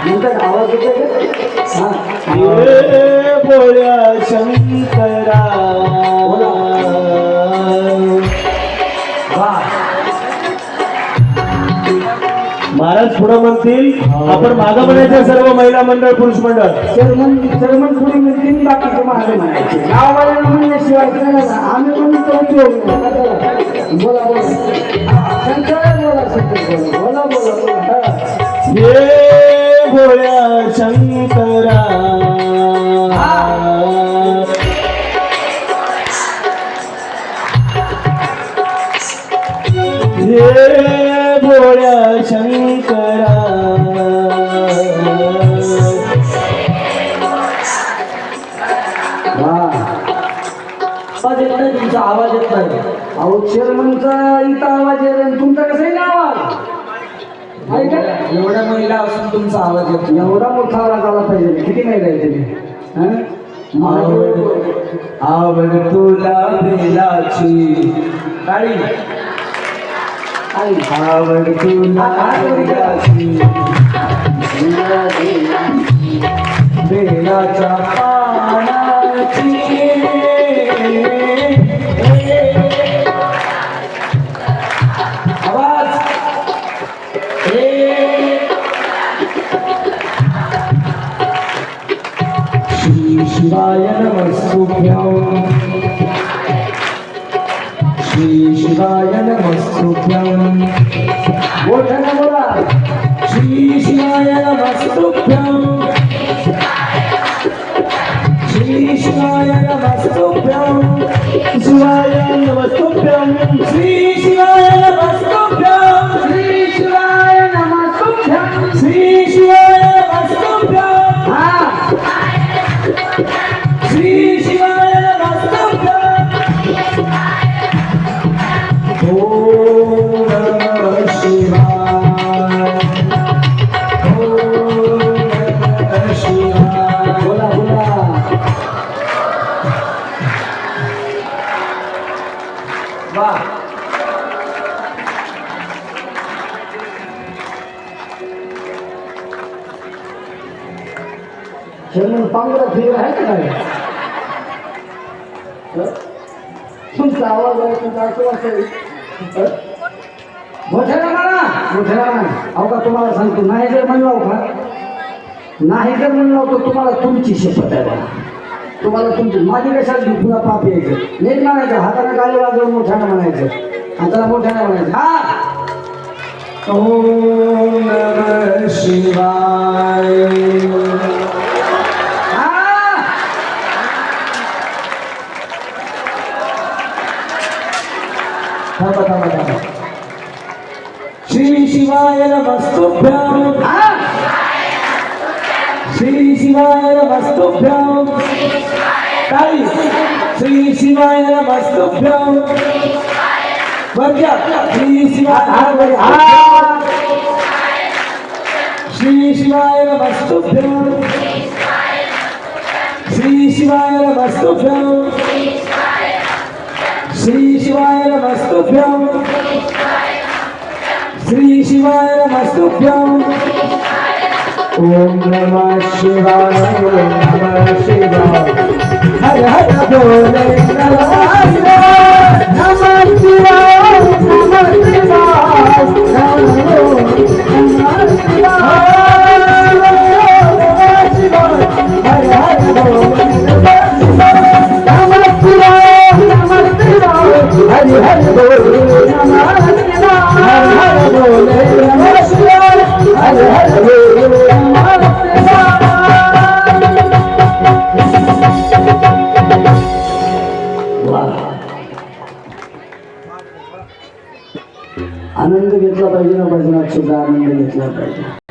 नंतर आवाज येतोय का? हे भोळ्या शंकरा महाराज पुढे म्हणतील आपण मागं म्हणायचं सर्व महिला मंडळ पुरुष मंडळ चर्मन पुढे म्हणतील बाकीचे मागे म्हणायचे गावाला म्हणल्याशिवाय आम्ही बोला बोला शंकर बोला शंकर बोला बोला बोला हे भोळ्या शंकरा हे भोळ्या शंकरा आवाज येत नाही तुमचा आवाज येत नाही अहो चेअरमनचा इथं आवाज येत आणि तुमचा कसा येईल आवाज एवढ्या महिला असून तुमचा आवाज येतो एवढा मोठा आवाज आला पाहिजे किती महिला आहे तुम्ही आवड तुला बेलाची काळी आवड तुला बेलाची बेलाच्या पानाची आवाज श्री शिवाय नमस्तुभ्यं श्री शिवाय नमस्तुभ्यं मोठ्याने बोला श्री शिवाय नमस्तुभ्यं श्री शिवाय नमस्तुभ्यं शिवाय नमस्तुभ्यं श्री शिवाय नमस्तुभ्यं श्री शिवाय नमस्तुभ्यं श्री शिवाय नमस्तुभ्यं श्री शिवाय नमस्तुभ्यं ओम नमः शिवाय ओम नमः शिवाय बोला बोला वाह चेअरमन पांगरा फिर आहे का नाही तुमचा आवाज आहे तुमचा असं असेल मोठ्याला म्हणा मोठ्याला म्हणा अहो का तुम्हाला सांगतो नाही जर म्हणलो का नाही जर म्हणलो तर तुम्हाला तुमची शपथ आहे बघा तुम्हाला तुमची माझी कशाला पुन्हा पाप यायचं नीट म्हणायचं हाताने गाडी वाजवून मोठ्यानं म्हणायचं हाताला मोठ्यानं म्हणायचं हा ओम नमः शिवाय श्री शिवाय नमस्तुभ्यं श्री शिवाय नमस्तुभ्यं काळी श्री शिवाय नमस्तुभ्यं वर्जा श्री शिवाय श्री शिवाय नमस्तुभ्यं श्री शिवाय नमस्तुभ्यं श्री शिवाय नमस्तुभ्यं श्री शिवाय नमस्तुभ्यं ओम नमः शिवाय ओम नमः शिवाय हर हर बोले नमः शिवाय नमः शिवाय नमः शिवाय नमः शिवाय हर हर बोले नमः शिवाय नमः शिवाय हरि हरि बोले नमः शिवाय हर हर बोले नमः शिवाय हर हर बोले नमः शिवाय आनंद घेतला पाहिजे ना भजनात सुद्धा आनंद घेतला पाहिजे